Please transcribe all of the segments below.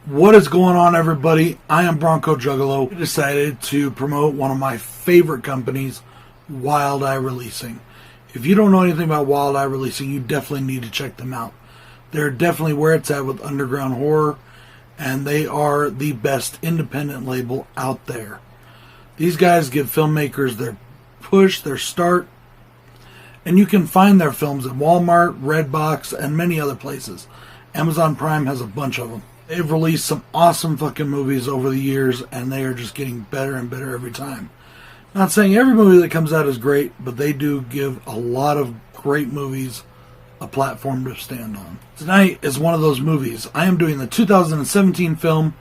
What is going on, everybody? I am Bronco Juggalo. I decided to promote one of my favorite companies, Wild Eye Releasing. If you don't know anything about Wild Eye Releasing, you definitely need to check them out. They're definitely where it's at with underground horror, and they are the best independent label out there. These guys give filmmakers their push, their start, and you can find their films at Walmart, Redbox, and many other places. Amazon Prime has a bunch of them. They've released some awesome fucking movies over the years, and they are just getting better and better every time. Not saying every movie that comes out is great, but they do give a lot of great movies a platform to stand on. Tonight is one of those movies. I am doing the 2017 film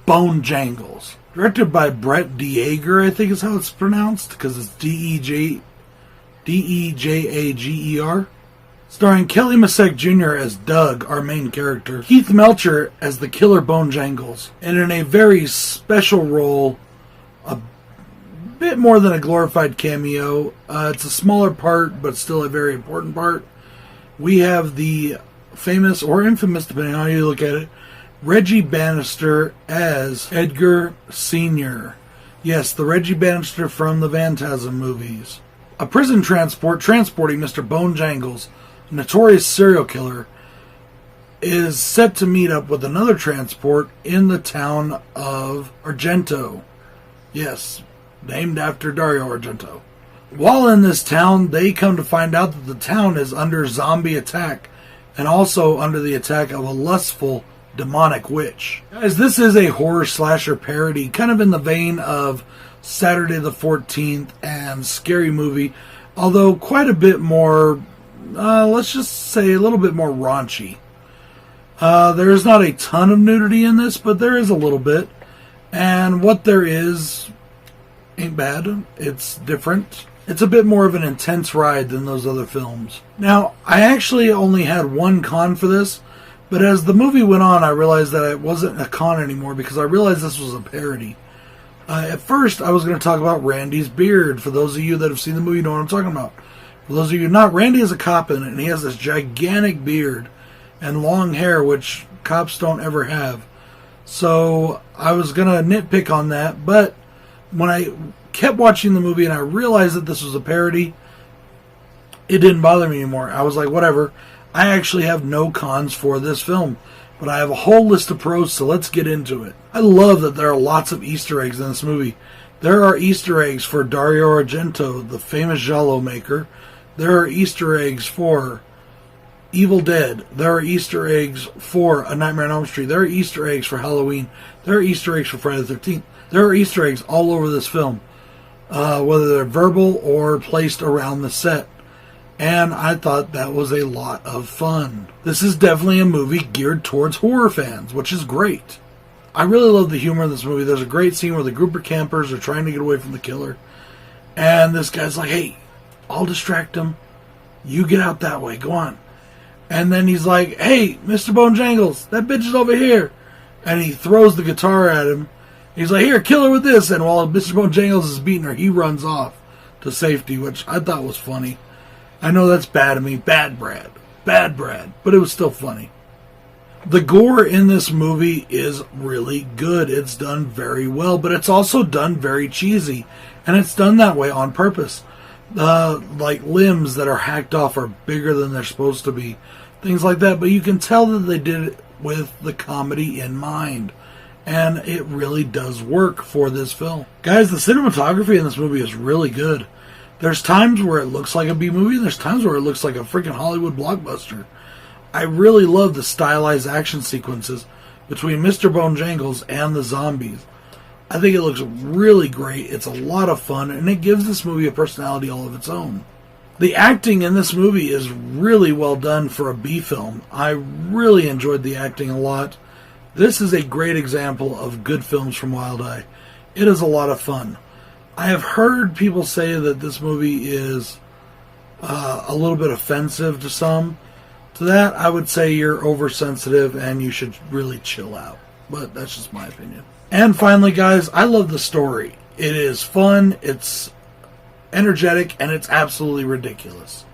Bonejangles. Directed by Brett Dejager, I think is how it's pronounced, because it's D-E-J-A-G-E-R. Starring Kelly Masek Jr. as Doug, our main character, Keith Melcher as the killer Bonejangles, and in a very special role, a bit more than a glorified cameo. It's a smaller part, but still a very important part. We have the famous, or infamous, depending on how you look at it, Reggie Bannister as Edgar Sr. Yes, the Reggie Bannister from the Phantasm movies. A prison transporting Mr. Bonejangles, notorious serial killer, is set to meet up with another transport in the town of Argento. Yes, named after Dario Argento. While in this town, they come to find out that the town is under zombie attack, and also under the attack of a lustful demonic witch. Guys, this is a horror slasher parody, kind of in the vein of Saturday the 14th and Scary Movie, although quite a bit more, let's just say a little bit more raunchy. There is not a ton of nudity in this, but there is a little bit. And what there is ain't bad. It's different. It's a bit more of an intense ride than those other films. Now, I actually only had one con for this, but as the movie went on, I realized that it wasn't a con anymore because I realized this was a parody. At first, I was going to talk about Randy's beard. For those of you that have seen the movie, you know what I'm talking about. For those of you not, Randy is a cop in it, and he has this gigantic beard and long hair, which cops don't ever have. So I was going to nitpick on that, but when I kept watching the movie and I realized that this was a parody, it didn't bother me anymore. I was like, whatever. I actually have no cons for this film, but I have a whole list of pros, so let's get into it. I love that there are lots of Easter eggs in this movie. There are Easter eggs for Dario Argento, the famous giallo maker. There are Easter eggs for Evil Dead. There are Easter eggs for A Nightmare on Elm Street. There are Easter eggs for Halloween. There are Easter eggs for Friday the 13th. There are Easter eggs all over this film, whether they're verbal or placed around the set. And I thought that was a lot of fun. This is definitely a movie geared towards horror fans, which is great. I really love the humor in this movie. There's a great scene where the group of campers are trying to get away from the killer. And this guy's like, hey, I'll distract him. You get out that way. Go on. And then he's like, hey, Mr. Bonejangles, that bitch is over here. And he throws the guitar at him. He's like, here, kill her with this. And while Mr. Bonejangles is beating her, he runs off to safety, which I thought was funny. I know that's bad of me. Bad Brad. But it was still funny. The gore in this movie is really good. It's done very well, but it's also done very cheesy. And it's done that way on purpose. Like limbs that are hacked off are bigger than they're supposed to be. Things like that. But you can tell that they did it with the comedy in mind. And it really does work for this film. Guys, the cinematography in this movie is really good. There's times where it looks like a B-movie, and there's times where it looks like a freaking Hollywood blockbuster. I really love the stylized action sequences between Mr. Bonejangles and the zombies. I think it looks really great. It's a lot of fun, and it gives this movie a personality all of its own. The acting in this movie is really well done for a B film. I really enjoyed the acting a lot. This is a great example of good films from Wild Eye. It is a lot of fun. I have heard people say that this movie is a little bit offensive to some. To that, I would say you're oversensitive and you should really chill out. But that's just my opinion. And finally, guys, I love the story. It is fun, it's energetic, and it's absolutely ridiculous.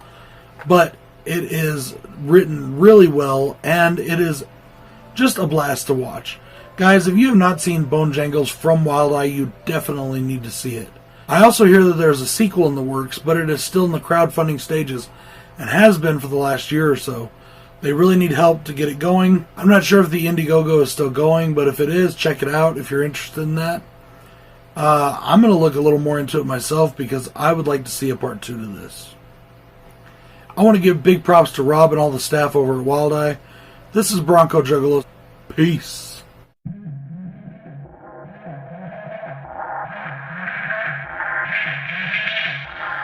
But it is written really well, and it is just a blast to watch. Guys, if you have not seen Bonejangles from Wild Eye, you definitely need to see it. I also hear that there's a sequel in the works, but it is still in the crowdfunding stages and has been for the last year or so. They really need help to get it going. I'm not sure if the Indiegogo is still going, but if it is, check it out if you're interested in that. I'm going to look a little more into it myself because I would like to see a part 2 to this. I want to give big props to Rob and all the staff over at Wild Eye. This is Bronco Juggalo. Peace.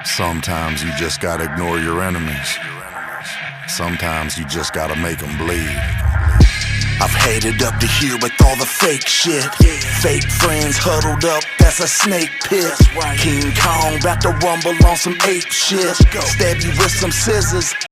Sometimes you just gotta ignore your enemies. Sometimes you just gotta make them bleed. I've headed up to here with all the fake shit. Fake friends huddled up, that's a snake pit. King Kong about to rumble on some ape shit. Stab you with some scissors.